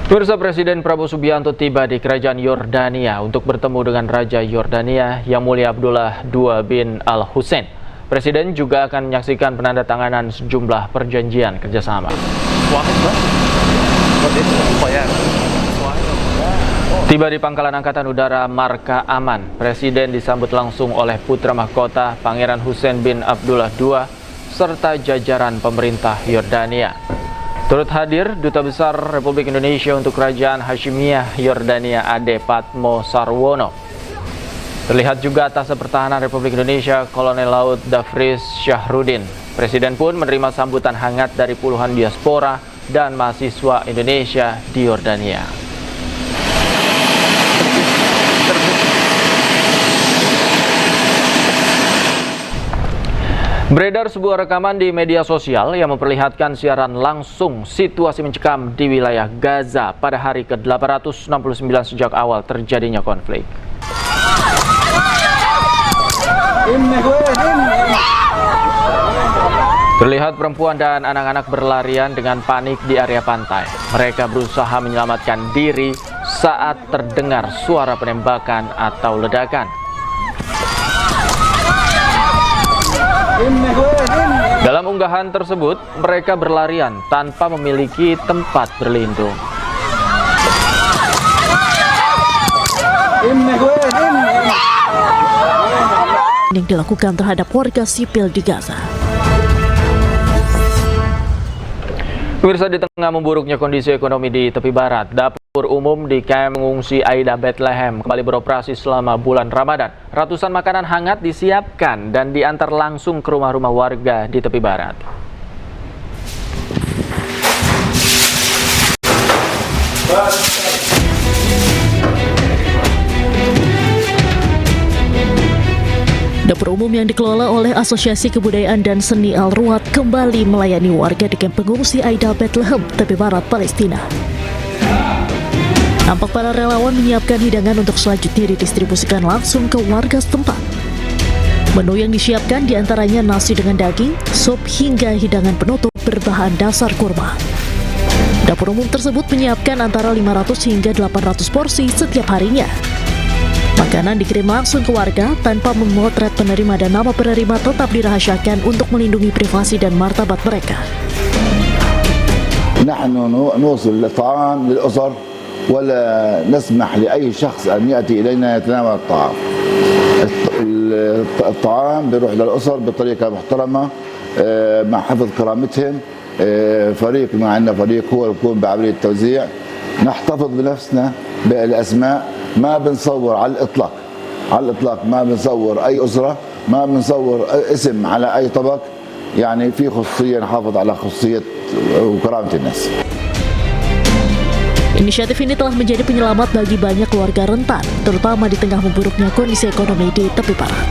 Pemirsa, Presiden Prabowo Subianto tiba di Kerajaan Yordania untuk bertemu dengan Raja Yordania Yang Mulia Abdullah II bin Al-Hussein. Presiden juga akan menyaksikan penandatanganan sejumlah perjanjian kerjasama. Tiba di Pangkalan Angkatan Udara Marka Aman, Presiden disambut langsung oleh putra mahkota Pangeran Hussein bin Abdullah II serta jajaran pemerintah Yordania. Turut hadir Duta Besar Republik Indonesia untuk Kerajaan Hashimiyah Yordania Ade Patmo Sarwono. Terlihat juga Atas Pertahanan Republik Indonesia Kolonel Laut Dafris Syahrudin. Presiden pun menerima sambutan hangat dari puluhan diaspora dan mahasiswa Indonesia di Yordania. Beredar sebuah rekaman di media sosial yang memperlihatkan siaran langsung situasi mencekam di wilayah Gaza pada hari ke-869 sejak awal terjadinya konflik. Terlihat perempuan dan anak-anak berlarian dengan panik di area pantai. Mereka berusaha menyelamatkan diri saat terdengar suara penembakan atau ledakan. Dalam unggahan tersebut, mereka berlarian tanpa memiliki tempat berlindung. Yang dilakukan terhadap warga sipil di Gaza. Pemirsa, di tengah memburuknya kondisi ekonomi di tepi barat, dapur umum di kamp pengungsi Aida Bethlehem kembali beroperasi selama bulan Ramadan. Ratusan makanan hangat disiapkan dan diantar langsung ke rumah-rumah warga di tepi barat. Dapur umum yang dikelola oleh Asosiasi Kebudayaan dan Seni Al-Ruwad kembali melayani warga di kamp pengungsi Aida Bethlehem, tepi barat Palestina. Tampak para relawan menyiapkan hidangan untuk selanjutnya didistribusikan langsung ke warga setempat. Menu yang disiapkan diantaranya nasi dengan daging, sup hingga hidangan penutup berbahan dasar kurma. Dapur umum tersebut menyiapkan antara 500 hingga 800 porsi setiap harinya. Makanan dikirim langsung ke warga tanpa memotret penerima dan nama penerima tetap dirahasiakan untuk melindungi privasi dan martabat mereka. نحن نوصل الطعام للأسر ولا نسمح لأي شخص أن يأتي إلينا يتناول الطعام. الطعام بيروح للأسر بطريقة محترمة مع حفظ كرامتهم. فريق معنا فريق هو يقوم بعملية التوزيع. نحتفظ بنفسنا بالأسماء. ما بنصور على الإطلاق ما بنصور أي أسرة، ما بنصور اسم على أي طبق، يعني في خصوصية نحافظ على خصوصية وكرامة الناس. Inisiatif ini telah menjadi penyelamat bagi banyak keluarga rentan, terutama di tengah memburuknya kondisi ekonomi di tepi barat.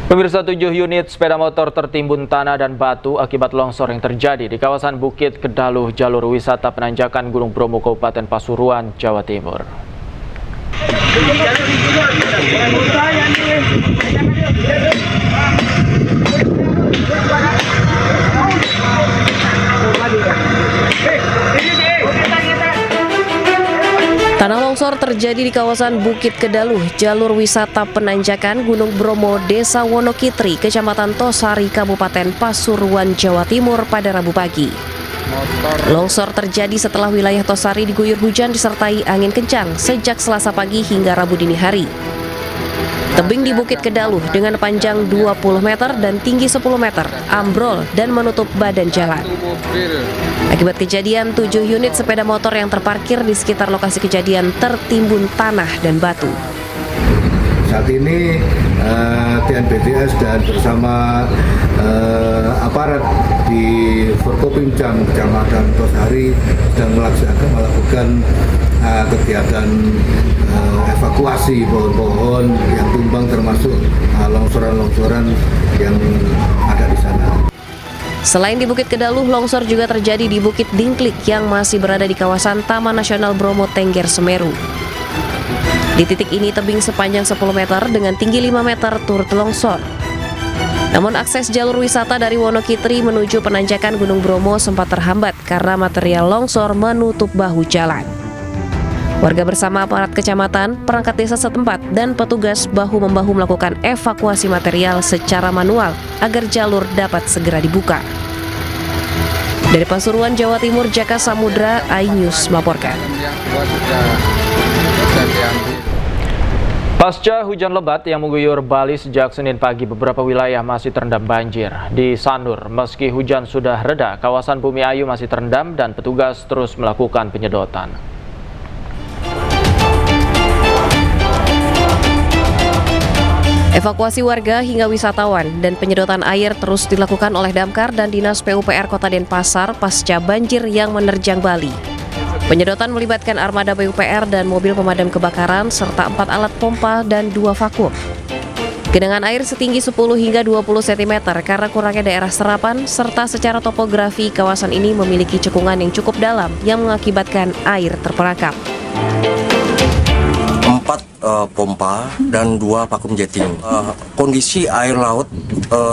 Pemirsa, 7 unit sepeda motor tertimbun tanah dan batu akibat longsor yang terjadi di kawasan Bukit Kedaluh, jalur wisata penanjakan Gunung Bromo, Kabupaten Pasuruan, Jawa Timur. Tanah longsor terjadi di kawasan Bukit Kedaluh, jalur wisata penanjakan Gunung Bromo, Desa Wonokitri, Kecamatan Tosari, Kabupaten Pasuruan, Jawa Timur pada Rabu pagi. Longsor terjadi setelah wilayah Tosari diguyur hujan disertai angin kencang sejak Selasa pagi hingga Rabu dini hari. Tebing di Bukit Kedaluh dengan panjang 20 meter dan tinggi 10 meter ambrol dan menutup badan jalan. Akibat kejadian, 7 unit sepeda motor yang terparkir di sekitar lokasi kejadian tertimbun tanah dan batu. Saat ini TNBTS dan bersama aparat di Forkopimcam Kecamatan Tosari sedang melakukan kegiatan evakuasi pohon-pohon yang tumbang termasuk longsoran-longsoran yang ada di sana. Selain di Bukit Kedaluh, longsor juga terjadi di Bukit Dingklik yang masih berada di kawasan Taman Nasional Bromo Tengger Semeru. Di titik ini tebing sepanjang 10 meter dengan tinggi 5 meter turut longsor. Namun akses jalur wisata dari Wonokitri menuju penanjakan Gunung Bromo sempat terhambat karena material longsor menutup bahu jalan. Warga bersama aparat kecamatan, perangkat desa setempat, dan petugas bahu-membahu melakukan evakuasi material secara manual agar jalur dapat segera dibuka. Dari Pasuruan, Jawa Timur, Jaka Samudra, iNews melaporkan. Pasca hujan lebat yang mengguyur Bali sejak Senin pagi, beberapa wilayah masih terendam banjir. Di Sanur, meski hujan sudah reda, kawasan Bumi Ayu masih terendam dan petugas terus melakukan penyedotan. Evakuasi warga hingga wisatawan dan penyedotan air terus dilakukan oleh Damkar dan Dinas PUPR Kota Denpasar pasca banjir yang menerjang Bali. Penyedotan melibatkan armada PUPR dan mobil pemadam kebakaran serta 4 alat pompa dan 2 vakum. Genangan air setinggi 10 hingga 20 cm karena kurangnya daerah serapan serta secara topografi kawasan ini memiliki cekungan yang cukup dalam yang mengakibatkan air terperangkap. 4 pompa dan 2 vakum jetting. Kondisi air laut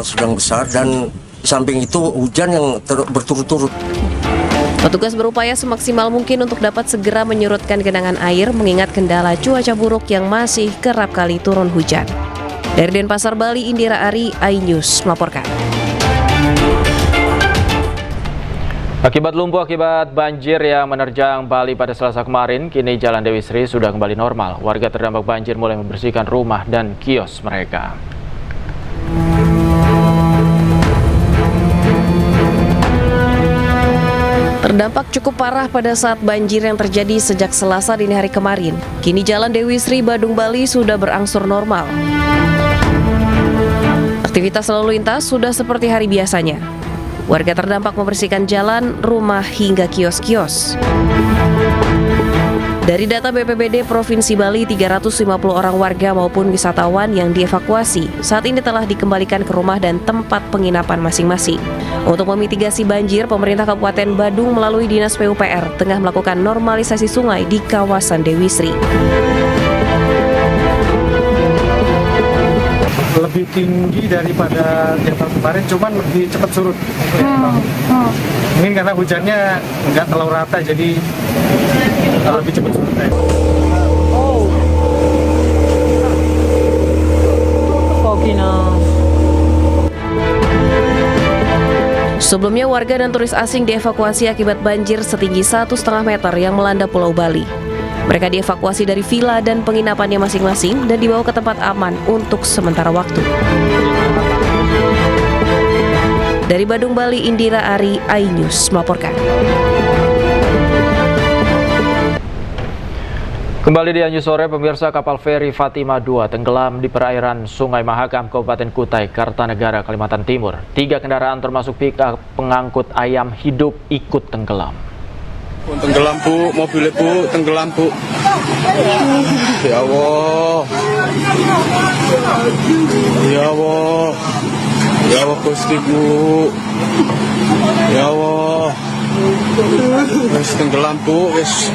sedang besar dan di samping itu hujan yang berturut-turut. Petugas berupaya semaksimal mungkin untuk dapat segera menyurutkan genangan air mengingat kendala cuaca buruk yang masih kerap kali turun hujan. Dari Denpasar, Bali, Indira Ari, iNews melaporkan. Akibat lumpuh akibat banjir yang menerjang Bali pada Selasa kemarin, kini Jalan Dewi Sri sudah kembali normal. Warga terdampak banjir mulai membersihkan rumah dan kios mereka. Terdampak cukup parah pada saat banjir yang terjadi sejak Selasa dini hari kemarin. Kini Jalan Dewi Sri, Badung, Bali sudah berangsur normal. Aktivitas lalu lintas sudah seperti hari biasanya. Warga terdampak membersihkan jalan, rumah, hingga kios-kios. Dari data BPBD Provinsi Bali, 350 orang warga maupun wisatawan yang dievakuasi saat ini telah dikembalikan ke rumah dan tempat penginapan masing-masing. Untuk memitigasi banjir, pemerintah Kabupaten Badung melalui Dinas PUPR tengah melakukan normalisasi sungai di kawasan Dewi Sri. Lebih tinggi daripada tahun kemarin, cuman lebih cepat surut. Mungkin karena hujannya nggak terlalu rata, jadi lebih cepat surut. Sebelumnya, warga dan turis asing dievakuasi akibat banjir setinggi 1,5 meter yang melanda Pulau Bali. Mereka dievakuasi dari villa dan penginapannya masing-masing dan dibawa ke tempat aman untuk sementara waktu. Dari Badung, Bali, Indira Ari, iNews melaporkan. Kembali di iNews sore, pemirsa, kapal feri Fatima II tenggelam di perairan Sungai Mahakam, Kabupaten Kutai, Kartanegara, Kalimantan Timur. 3 kendaraan termasuk pickup pengangkut ayam hidup ikut tenggelam. Tenggelam, Bu, mobilnya, Bu, tenggelam, Bu. Ya Allah. Ya Allah. Ya Allah, Gusti, Bu. Ya Allah. Wis tenggelam, Bu, wis.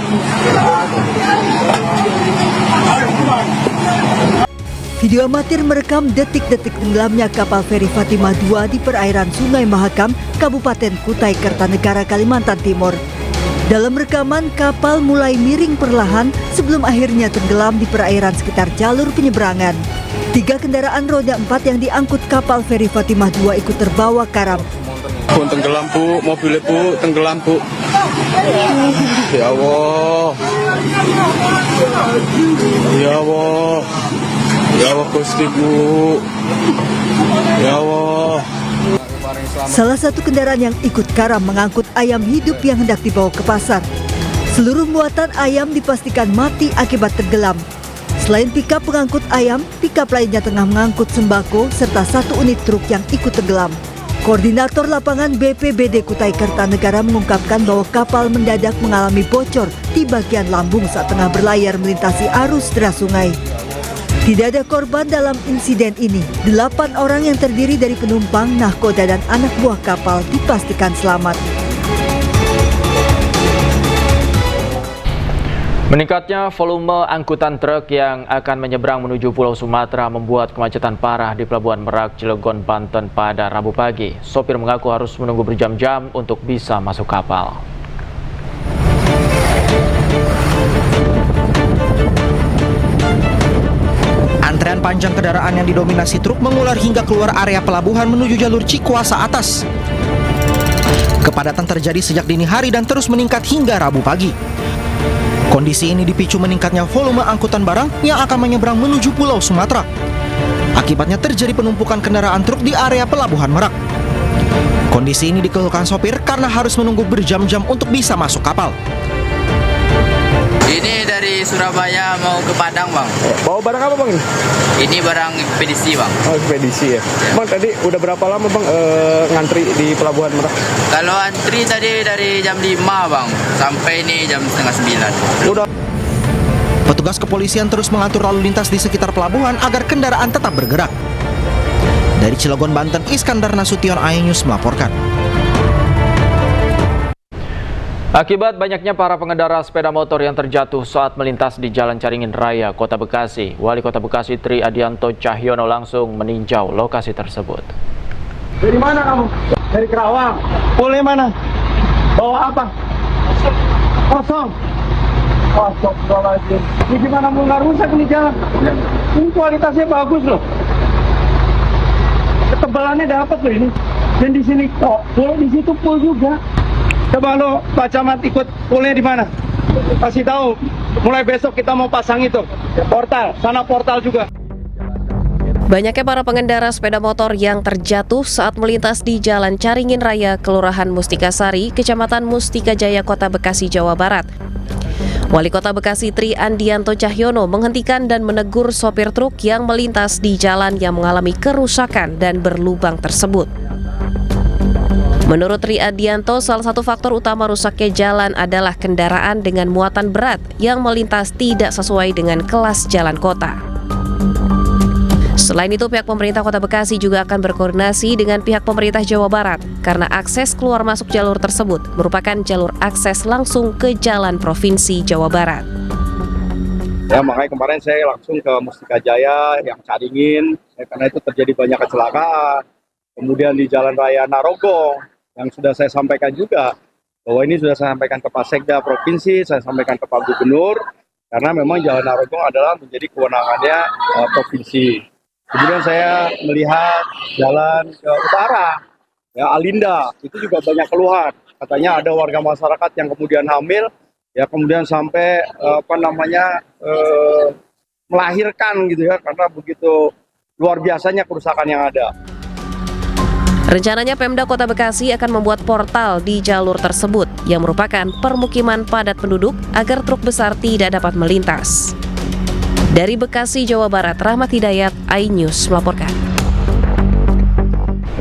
Video amatir merekam detik-detik tenggelamnya kapal feri Fatima II di perairan Sungai Mahakam, Kabupaten Kutai Kartanegara, Kalimantan Timur. Dalam rekaman, kapal mulai miring perlahan sebelum akhirnya tenggelam di perairan sekitar jalur penyeberangan. 3 kendaraan roda 4 yang diangkut kapal feri Fatima II ikut terbawa karam. Bu, tenggelam, Bu, mobilnya, Bu, tenggelam, Bu. Ya Allah. Ya Allah. Ya Allah, Gusti, Bu. Ya Allah. Salah satu kendaraan yang ikut karam mengangkut ayam hidup yang hendak dibawa ke pasar. Seluruh muatan ayam dipastikan mati akibat tenggelam. Selain pickup pengangkut ayam, pickup lainnya tengah mengangkut sembako serta 1 unit truk yang ikut tenggelam. Koordinator lapangan BPBD Kutai Kartanegara mengungkapkan bahwa kapal mendadak mengalami bocor di bagian lambung saat tengah berlayar melintasi arus deras sungai. Tidak ada korban dalam insiden ini. 8 orang yang terdiri dari penumpang, nahkoda, dan anak buah kapal dipastikan selamat. Meningkatnya volume angkutan truk yang akan menyeberang menuju Pulau Sumatera membuat kemacetan parah di Pelabuhan Merak, Cilegon, Banten pada Rabu pagi. Sopir mengaku harus menunggu berjam-jam untuk bisa masuk kapal. Antrean panjang kendaraan yang didominasi truk mengular hingga keluar area pelabuhan menuju jalur Cikuasa atas. Kepadatan terjadi sejak dini hari dan terus meningkat hingga Rabu pagi. Kondisi ini dipicu meningkatnya volume angkutan barang yang akan menyeberang menuju Pulau Sumatera. Akibatnya terjadi penumpukan kendaraan truk di area Pelabuhan Merak. Kondisi ini dikeluhkan sopir karena harus menunggu berjam-jam untuk bisa masuk kapal. Ini dari Surabaya mau ke Padang, Bang. Bawa barang apa, Bang? Ini barang ekspedisi, Bang. Oh, ekspedisi ya. Bang, tadi udah berapa lama, Bang, ngantri di Pelabuhan Merak? Kalau antri tadi dari jam 5, Bang, sampai ini jam setengah 9. Udah. Petugas kepolisian terus mengatur lalu lintas di sekitar pelabuhan agar kendaraan tetap bergerak. Dari Cilegon, Banten, Iskandar Nasution, iNews melaporkan. Akibat banyaknya para pengendara sepeda motor yang terjatuh saat melintas di Jalan Caringin Raya, Kota Bekasi, Wali Kota Bekasi Tri Adianto Cahyono langsung meninjau lokasi tersebut. Dari mana kamu? Dari Kerawang. Boleh mana? Bawa apa? Kosong. Astagfirullahaladzim. Ini gimana mau nggak rusak ini jalan? Ini kualitasnya bagus loh. Ketebalannya dapat loh ini. Dan di sini kok, di situ full juga. Coba lo Pak Camat ikut kuliah di mana? Kasih tahu. Mulai besok kita mau pasang itu portal, sana portal juga. Banyaknya para pengendara sepeda motor yang terjatuh saat melintas di Jalan Caringin Raya, Kelurahan Mustikasari, Kecamatan Mustikajaya, Kota Bekasi, Jawa Barat. Wali Kota Bekasi Tri Adianto Cahyono menghentikan dan menegur sopir truk yang melintas di jalan yang mengalami kerusakan dan berlubang tersebut. Menurut Tri Adianto, salah satu faktor utama rusaknya jalan adalah kendaraan dengan muatan berat yang melintas tidak sesuai dengan kelas jalan kota. Selain itu, pihak pemerintah Kota Bekasi juga akan berkoordinasi dengan pihak pemerintah Jawa Barat karena akses keluar masuk jalur tersebut merupakan jalur akses langsung ke jalan Provinsi Jawa Barat. Ya, makanya kemarin saya langsung ke Mustikajaya yang Caringin, karena itu terjadi banyak kecelakaan. Kemudian di Jalan Raya Narogong, yang sudah saya sampaikan juga, bahwa ini sudah saya sampaikan ke Pak Sekda Provinsi, saya sampaikan ke Pak Gubernur, karena memang Jalan Narogong adalah menjadi kewenangannya Provinsi. Kemudian saya melihat jalan ke utara, ya Alinda, itu juga banyak keluhan. Katanya ada warga masyarakat yang kemudian hamil, ya kemudian sampai melahirkan gitu ya, karena begitu luar biasanya kerusakan yang ada. Rencananya Pemda Kota Bekasi akan membuat portal di jalur tersebut yang merupakan permukiman padat penduduk agar truk besar tidak dapat melintas. Dari Bekasi, Jawa Barat, Rahmat Hidayat, iNews melaporkan.